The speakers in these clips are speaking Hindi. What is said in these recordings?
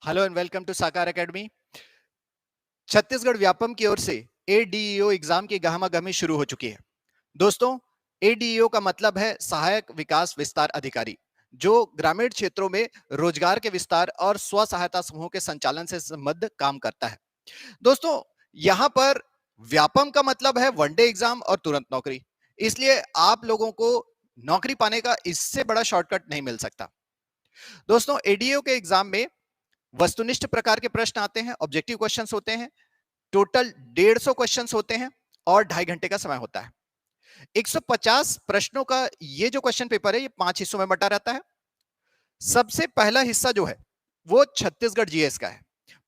हेलो एंड वेलकम टू साकार एकेडमी। छत्तीसगढ़ व्यापम की ओर से एडीईओ एग्जाम की गहमागहमी शुरू हो चुकी है। दोस्तों, एडीईओ का मतलब है सहायक विकास विस्तार अधिकारी, जो ग्रामीण क्षेत्रों में रोजगार के विस्तार और स्व सहायता समूह के संचालन से संबद्ध काम करता है। दोस्तों, यहां पर व्यापम का मतलब है वनडे एग्जाम और तुरंत नौकरी। इसलिए आप लोगों को नौकरी पाने का इससे बड़ा शॉर्टकट नहीं मिल सकता। दोस्तों, एडीईओ के एग्जाम में वस्तुनिष्ठ प्रकार के प्रश्न आते हैं, ऑब्जेक्टिव क्वेश्चंस होते हैं। टोटल 150 क्वेश्चंस होते हैं और 2.5 घंटे का समय होता है। 150 प्रश्नों का ये जो क्वेश्चन पेपर है, ये 5 हिस्सों में बटा रहता है। सबसे पहला हिस्सा जो है वो छत्तीसगढ़ जीएस का है।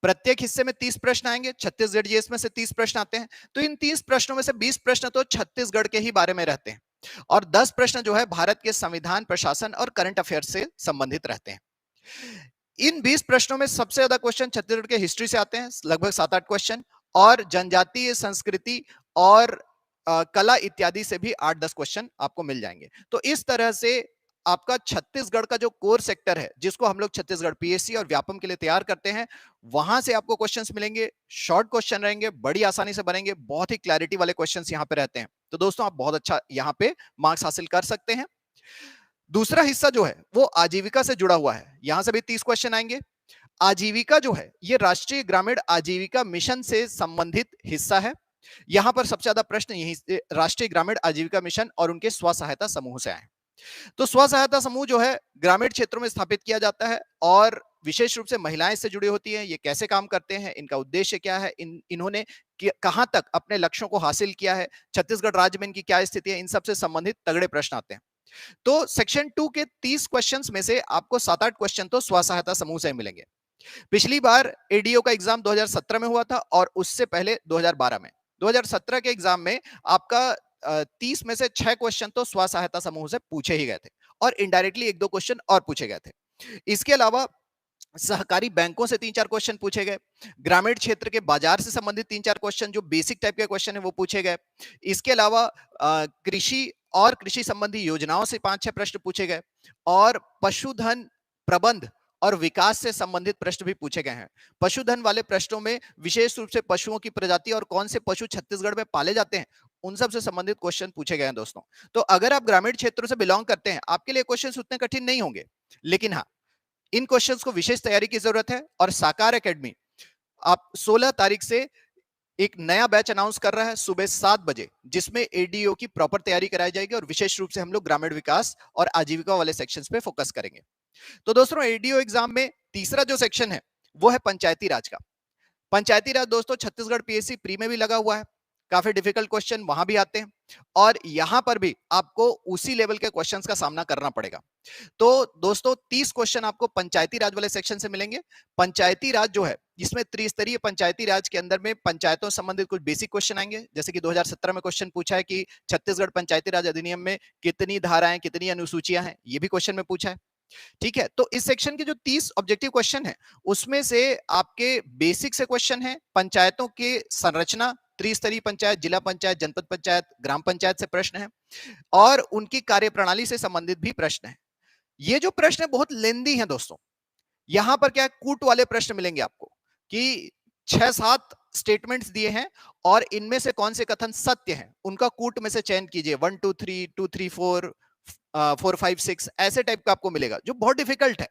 प्रत्येक हिस्से में 30 प्रश्न आएंगे। छत्तीसगढ़ जीएस में से 30 प्रश्न आते हैं। तो इन 30 प्रश्नों में से 20 प्रश्न तो छत्तीसगढ़ के ही बारे में रहते हैं और 10 प्रश्न जो है भारत के संविधान, प्रशासन और करंट अफेयर्स से संबंधित रहते हैं। इन 20 प्रश्नों में सबसे ज्यादा क्वेश्चन छत्तीसगढ़ के हिस्ट्री से आते हैं, लगभग 7-8 क्वेश्चन, और जनजातीय संस्कृति और कला इत्यादि से भी 8-10 क्वेश्चन आपको मिल जाएंगे। तो इस तरह से आपका छत्तीसगढ़ का जो कोर सेक्टर है, जिसको हम लोग छत्तीसगढ़ पीएससी और व्यापम के लिए तैयार करते हैं, वहां से आपको क्वेश्चंस मिलेंगे। शॉर्ट क्वेश्चन रहेंगे, बड़ी आसानी से बनेंगे, बहुत ही क्लैरिटी वाले क्वेश्चंस यहां पे रहते हैं। तो दोस्तों, आप बहुत अच्छा यहां पे मार्क्स हासिल कर सकते हैं। दूसरा हिस्सा जो है वो आजीविका से जुड़ा हुआ है। यहां से भी 30 क्वेश्चन आएंगे। आजीविका जो है ये राष्ट्रीय ग्रामीण आजीविका मिशन से संबंधित हिस्सा है। यहां पर सबसे ज्यादा प्रश्न यही से राष्ट्रीय ग्रामीण आजीविका मिशन और उनके स्व सहायता समूह से आए। तो स्व सहायता समूह जो है ग्रामीण क्षेत्रों में स्थापित किया जाता है और विशेष रूप से महिलाएं इससे जुड़ी होती हैं। ये कैसे काम करते हैं, इनका उद्देश्य क्या है, इन्होंने कहां तक अपने लक्ष्यों को हासिल किया है, छत्तीसगढ़ राज्य में इनकी क्या स्थिति है, इन सबसे संबंधित तगड़े प्रश्न आते हैं। तो सेक्शन 2 के 30 क्वेश्चंस में से आपको 7-8 क्वेश्चन तो स्व सहायता समूह से मिलेंगे। पिछली बार एडीओ का एग्जाम 2017 में हुआ था और उससे पहले 2012 में। 2017 के एग्जाम में आपका 30 में से 6 क्वेश्चन तो स्व सहायता समूह से पूछे ही गए थे और इनडायरेक्टली 1-2 क्वेश्चन और पूछे गए थे। इसके अलावा सहकारी बैंकों से 3-4 क्वेश्चन पूछे गए। ग्रामीण क्षेत्र के बाजार से संबंधित 3-4 क्वेश्चन जो बेसिक टाइप के क्वेश्चन है वो पूछे गए। इसके अलावा कृषि और कृषि संबंधी योजनाओं से 5-6 प्रश्न पूछे गए और पशुधन प्रबंध और विकास से संबंधित प्रश्न भी पूछे गए हैं। पशुधन वाले प्रश्नों में विशेष रूप से पशुओं की प्रजाति और कौन से पशु छत्तीसगढ़ में पाले जाते हैं, उन सब से संबंधित क्वेश्चन पूछे गए हैं दोस्तों। तो अगर आप ग्रामीण क्षेत्रों से बिलोंग करते हैं, आपके लिए क्वेश्चन उतने कठिन नहीं होंगे। लेकिन हाँ, इन क्वेश्चंस को विशेष तैयारी की जरूरत है और साकार एकेडमी आप 16 तारीख से एक नया बैच अनाउंस कर रहा है सुबह 7 बजे, जिसमें एडीओ की प्रॉपर तैयारी कराई जाएगी और विशेष रूप से हम लोग ग्रामीण विकास और आजीविका वाले सेक्शंस पे फोकस करेंगे। तो दोस्तों, एडीओ एग्जाम में तीसरा जो सेक्शन है वो है पंचायती राज का। पंचायती राज दोस्तों छत्तीसगढ़ पीएससी प्री में भी लगा हुआ है। काफी डिफिकल्ट क्वेश्चन वहां भी आते हैं और यहां पर भी आपको उसी लेवल के क्वेश्चंस का सामना करना पड़ेगा। तो दोस्तों, 30 क्वेश्चन आपको पंचायती राज वाले सेक्शन से मिलेंगे। पंचायती राज जो है, इसमें त्रिस्तरीय पंचायती राज के अंदर में पंचायतों से संबंधित कुछ बेसिक क्वेश्चन आएंगे। जैसे कि 2017 में क्वेश्चन पूछा है कि छत्तीसगढ़ पंचायती राज अधिनियम में कितनी धाराएं, कितनी अनुसूचियां हैं, ये भी क्वेश्चन में पूछा है। ठीक है, तो इस सेक्शन के जो 30 ऑब्जेक्टिव क्वेश्चन है, उसमें से आपके बेसिक से क्वेश्चन है, पंचायतों के संरचना, त्रिस्तरीय पंचायत, जिला पंचायत, जनपद पंचायत, ग्राम पंचायत से प्रश्न है और उनकी कार्यप्रणाली से संबंधित भी प्रश्न है। ये जो प्रश्न है बहुत लेंदी है दोस्तों। यहां पर क्या है, कूट वाले प्रश्न मिलेंगे आपको कि 6-7 स्टेटमेंट्स दिए हैं और इनमें से कौन से कथन सत्य हैं, उनका कूट में से चयन कीजिए। 1 2 3 2 3 4 4 5 6 ऐसे टाइप का आपको मिलेगा, जो बहुत डिफिकल्ट है।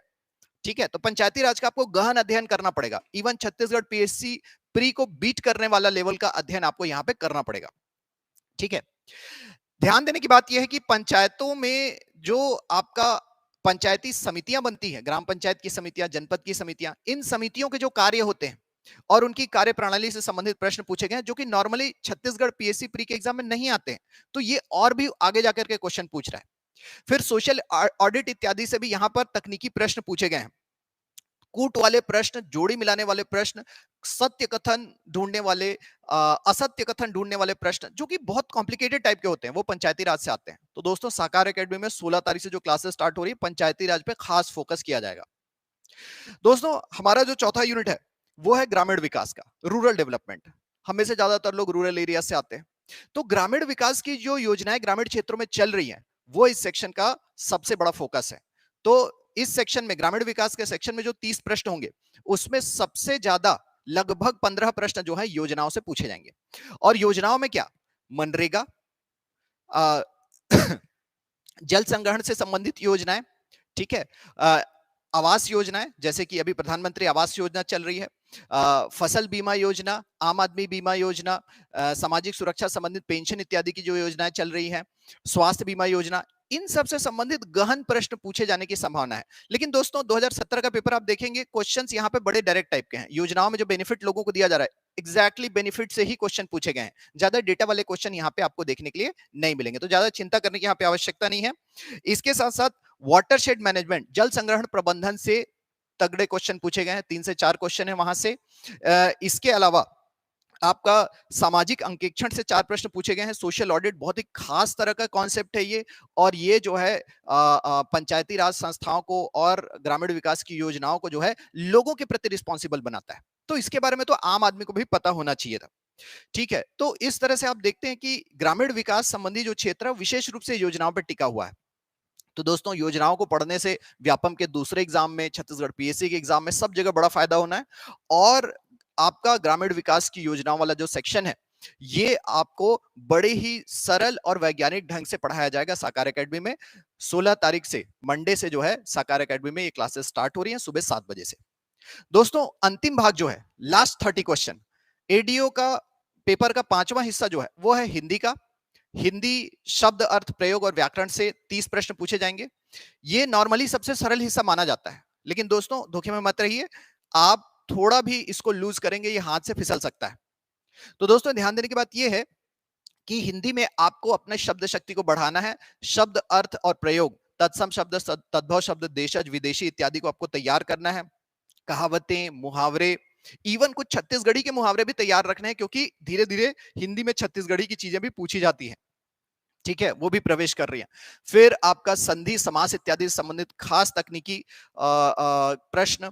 ठीक है, तो पंचायती राज का आपको गहन अध्ययन करना पड़ेगा। इवन छत्तीसगढ़ पीएससी प्री को बीट करने वाला लेवल का अध्ययन आपको यहां पे करना पड़ेगा। ठीक है, ध्यान देने की बात यह है कि पंचायतों में जो आपका पंचायती समितियां बनती हैं, ग्राम पंचायत की समितियां, जनपद की समितियां, इन समितियों के जो कार्य होते हैं और उनकी कार्यप्रणाली से संबंधित प्रश्न पूछे गए हैं, जो कि नॉर्मली छत्तीसगढ़ पीएससी प्री के एग्जाम में नहीं आते हैं। तो ये और भी आगे जाकर के क्वेश्चन पूछ रहा है। फिर सोशल ऑडिट इत्यादि से भी यहां पर तकनीकी प्रश्न पूछे गए हैं। कूट वाले प्रश्न, जोड़ी मिलाने वाले प्रश्न, सत्य कथन ढूंढने वाले, असत्य कथन ढूंढने वाले प्रश्न, जो कि बहुत कॉम्प्लिकेटेड टाइप के होते हैं, वो पंचायती राज से आते हैं। तो दोस्तों, साकार एकेडमी में 16 तारीख से जो क्लासेस स्टार्ट हो रही है, पंचायती राज पे खास फोकस किया जाएगा। दोस्तों, हमारा जो चौथा यूनिट है वो है ग्रामीण विकास का, रूरल डेवलपमेंट। हमें से ज्यादातर लोग रूरल एरिया से आते हैं। तो ग्रामीण विकास की जो योजनाएं ग्रामीण क्षेत्रों में चल रही हैं, वो इस सेक्शन का सबसे बड़ा फोकस है। तो इस सेक्शन में, ग्रामीण विकास के सेक्शन में जो 30 प्रश्न होंगे, उसमें सबसे ज्यादा लगभग 15 प्रश्न जो है योजनाओं से पूछे जाएंगे। और योजनाओं में क्या, मनरेगा, अ, जल संग्रहण से संबंधित योजनाएं, ठीक है, आवास योजनाएं, जैसे कि अभी प्रधानमंत्री आवास योजना चल रही है, फसल बीमा योजना, आम आदमी बीमा योजना, सामाजिक सुरक्षा संबंधित पेंशन इत्यादि की जो योजनाएं चल रही हैं, स्वास्थ्य बीमा योजना, इन सब से संबंधित गहन प्रश्न पूछे जाने की संभावना है। लेकिन दोस्तों 2017 का पेपर आप देखेंगे, क्वेश्चंस यहाँ पे बड़े डायरेक्ट टाइप के हैं। योजनाओं में जो बेनिफिट लोगों को दिया जा रहा है, एग्जैक्टली बेनिफिट से ही क्वेश्चन पूछे गए हैं। ज्यादा डेटा वाले क्वेश्चन यहाँ पे आपको देखने के लिए नहीं मिलेंगे, तो ज्यादा चिंता करने की यहाँ पे आवश्यकता नहीं है। इसके साथ साथ वाटरशेड मैनेजमेंट, जल संग्रहण प्रबंधन से तगड़े क्वेश्चन पूछे गए हैं, 3 से 4 क्वेश्चन है वहां से। इसके अलावा आपका सामाजिक अंकेक्षण से 4 प्रश्न पूछे गए हैं। सोशल ऑडिट बहुत ही खास तरह का कॉन्सेप्ट है ये, और ये जो है पंचायती राज संस्थाओं को और ग्रामीण विकास की योजनाओं को जो है लोगों के प्रति रिस्पॉन्सिबल बनाता है। तो इसके बारे में तो आम आदमी को भी पता होना चाहिए था। ठीक है, तो इस तरह से आप देखते हैं कि ग्रामीण विकास संबंधी जो क्षेत्र है विशेष रूप से योजनाओं पर टिका हुआ है। तो दोस्तों योजनाओं को पढ़ने से व्यापम के दूसरे एग्जाम में, छत्तीसगढ़ पीएससी के एग्जाम में, सब जगह बड़ा फायदा होना है। और आपका ग्रामीण विकास की योजनाओं वाला जो सेक्शन है, ये आपको बड़े ही सरल और वैज्ञानिक ढंग से पढ़ाया जाएगा साकार एकेडमी में। 16 तारीख से, मंडे से जो है साकार एकेडमी में ये क्लासेस स्टार्ट हो रही हैं सुबह 7 बजे से। दोस्तों अंतिम भाग जो है, लास्ट 30 क्वेश्चन, एडीओ का पेपर का 5वां हिस्सा जो है वो है हिंदी का। हिंदी शब्द, अर्थ, प्रयोग और व्याकरण से 30 प्रश्न पूछे जाएंगे। ये नॉर्मली सबसे सरल हिस्सा माना जाता है, लेकिन दोस्तों धोखे में मत रहिए, आप थोड़ा भी इसको लूज करेंगे ये हाथ से फिसल सकता है। तो दोस्तों ध्यान देने की बात यह है कि हिंदी में आपको अपने शब्द शक्ति को बढ़ाना है। शब्द, अर्थ और प्रयोग, तत्सम शब्द, तद्भव शब्द, देशज, विदेशी इत्यादि को आपको तैयार करना है। कहावतें, मुहावरे, इवन कुछ छत्तीसगढ़ी के मुहावरे भी तैयार रखने हैं, क्योंकि धीरे धीरे हिंदी में छत्तीसगढ़ी की चीजें भी पूछी जाती हैं। ठीक है, वो भी प्रवेश कर रही है। फिर आपका संधि, समास इत्यादि से संबंधित खास तकनीकी प्रश्न,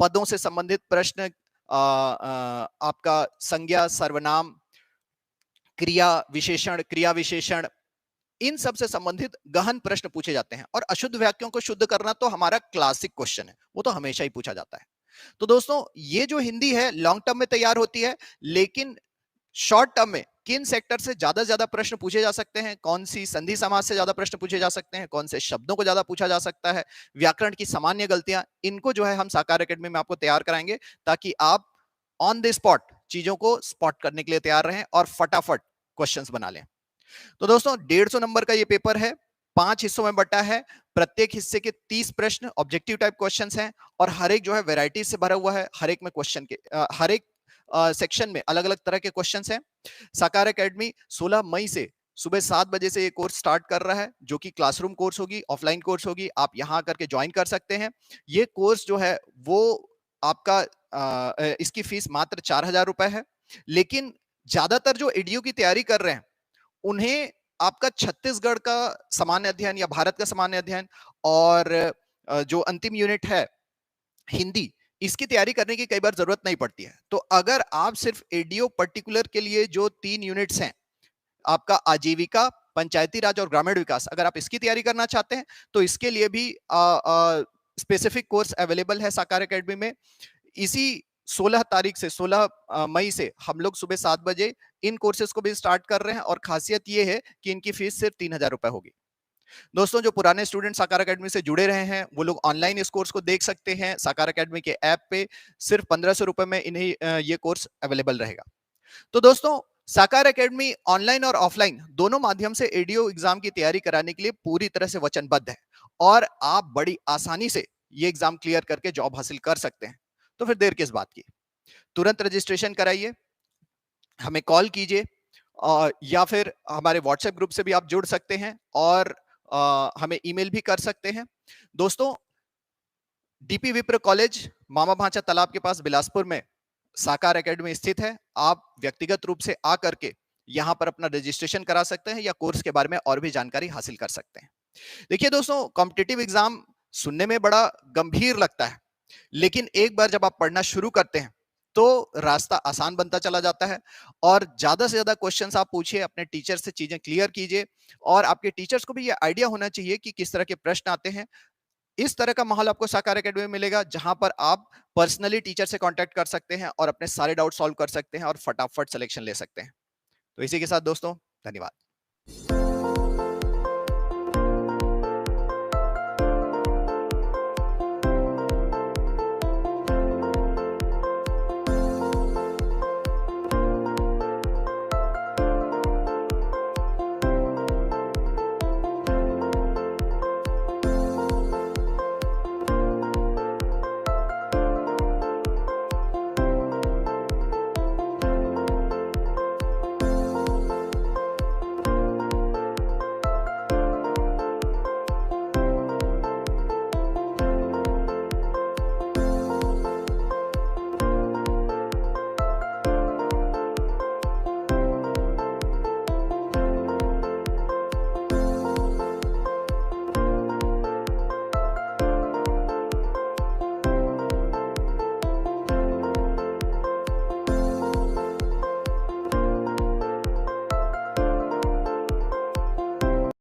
पदों से संबंधित प्रश्न, आपका संज्ञा, सर्वनाम, क्रिया विशेषण, क्रिया विशेषण, इन सब से संबंधित गहन प्रश्न पूछे जाते हैं। और अशुद्ध वाक्यों को शुद्ध करना तो हमारा क्लासिक क्वेश्चन है, वो तो हमेशा ही पूछा जाता है। तो दोस्तों ये जो हिंदी है लॉन्ग टर्म में तैयार होती है, लेकिन शॉर्ट टर्म में किन सेक्टर से ज्यादा प्रश्न पूछे जा सकते हैं, कौन सी संधि समास से ज्यादा प्रश्न पूछे जा सकते हैं, कौन से शब्दों को ज्यादा पूछा जा सकता है, व्याकरण की सामान्य गलतियां, इनको जो है हम साकार एकेडमी में आपको तैयार कराएंगे, ताकि आप ऑन द स्पॉट चीजों को स्पॉट करने के लिए तैयार रहें और फटाफट क्वेश्चंस बना लें। तो दोस्तों 150 नंबर का ये पेपर है, 5 हिस्सों में बटा है। प्रत्येक हिस्से के 30 प्रश्न ऑब्जेक्टिव टाइप क्वेश्चंस हैं, और हर एक जो है वैरायटी से भरा हुआ है। हर एक में क्वेश्चन के हर एक सेक्शन में अलग अलग तरह के क्वेश्चंस हैं। साकार एकेडमी 16 मई से सुबह 7 बजे से ये कोर्स स्टार्ट कर रहा है, जो कि क्लासरूम कोर्स होगी, ऑफलाइन कोर्स होगी। आप यहाँ करके ज्वाइन कर सकते हैं। ये कोर्स जो है वो आपका इसकी फीस मात्र 4000 रुपए है। लेकिन ज्यादातर जो एडीओ की तैयारी कर रहे हैं उन्हें आपका छत्तीसगढ़ का सामान्य अध्ययन या भारत का सामान्य अध्ययन और जो अंतिम यूनिट है हिंदी, इसकी तैयारी करने की कई बार जरूरत नहीं पड़ती है। तो अगर आप सिर्फ एडीओ पर्टिकुलर के लिए जो 3 यूनिट्स हैं, आपका आजीविका, पंचायती राज और ग्रामीण विकास, अगर आप इसकी तैयारी करना चाहते हैं तो इसके लिए भी स्पेसिफिक कोर्स अवेलेबल है साकार एकेडमी में। इसी 16 तारीख से, 16 मई से हम लोग सुबह 7 बजे इन कोर्सेज को भी स्टार्ट कर रहे हैं, और खासियत ये है कि इनकी फीस सिर्फ 3000 रुपए होगी। दोस्तों जो पुराने स्टूडेंट साकार एकेडमी से जुड़े रहे हैं वो लोग ऑनलाइन इस कोर्स को देख सकते हैं। साकार एकेडमी के ऐप पे सिर्फ 1500 रुपए में इन्हें ये कोर्स अवेलेबल रहेगा। तो दोस्तों साकार एकेडमी ऑनलाइन और ऑफलाइन दोनों माध्यम से एडीओ एग्जाम की तैयारी कराने के लिए पूरी तरह से वचनबद्ध है, और आप बड़ी आसानी से ये एग्जाम क्लियर करके जॉब हासिल कर सकते हैं। तो फिर देर किस बात की, तुरंत रजिस्ट्रेशन कराइए, हमें कॉल कीजिए, या फिर हमारे व्हाट्सएप ग्रुप से भी आप जुड़ सकते हैं, और हमें ईमेल भी कर सकते हैं। दोस्तों डीपी विप्र कॉलेज मामा भांचा तालाब के पास बिलासपुर में साकार एकेडमी स्थित है। आप व्यक्तिगत रूप से आकर के यहां पर अपना रजिस्ट्रेशन करा सकते हैं, या कोर्स के बारे में और भी जानकारी हासिल कर सकते हैं। देखिए दोस्तों, कॉम्पिटिटिव एग्जाम सुनने में बड़ा गंभीर लगता है, लेकिन एक बार जब आप पढ़ना शुरू करते हैं तो रास्ता आसान बनता चला जाता है। और ज्यादा से ज्यादा क्वेश्चंस आप पूछिए, अपने टीचर से चीजें क्लियर कीजिए, और आपके टीचर्स को भी ये आइडिया होना चाहिए कि किस तरह के प्रश्न आते हैं। इस तरह का माहौल आपको साकार एकेडमी में मिलेगा, जहां पर आप पर्सनली टीचर से कांटेक्ट कर सकते हैं और अपने सारे डाउट सॉल्व कर सकते हैं और फटाफट सिलेक्शन ले सकते हैं। तो इसी के साथ दोस्तों, धन्यवाद।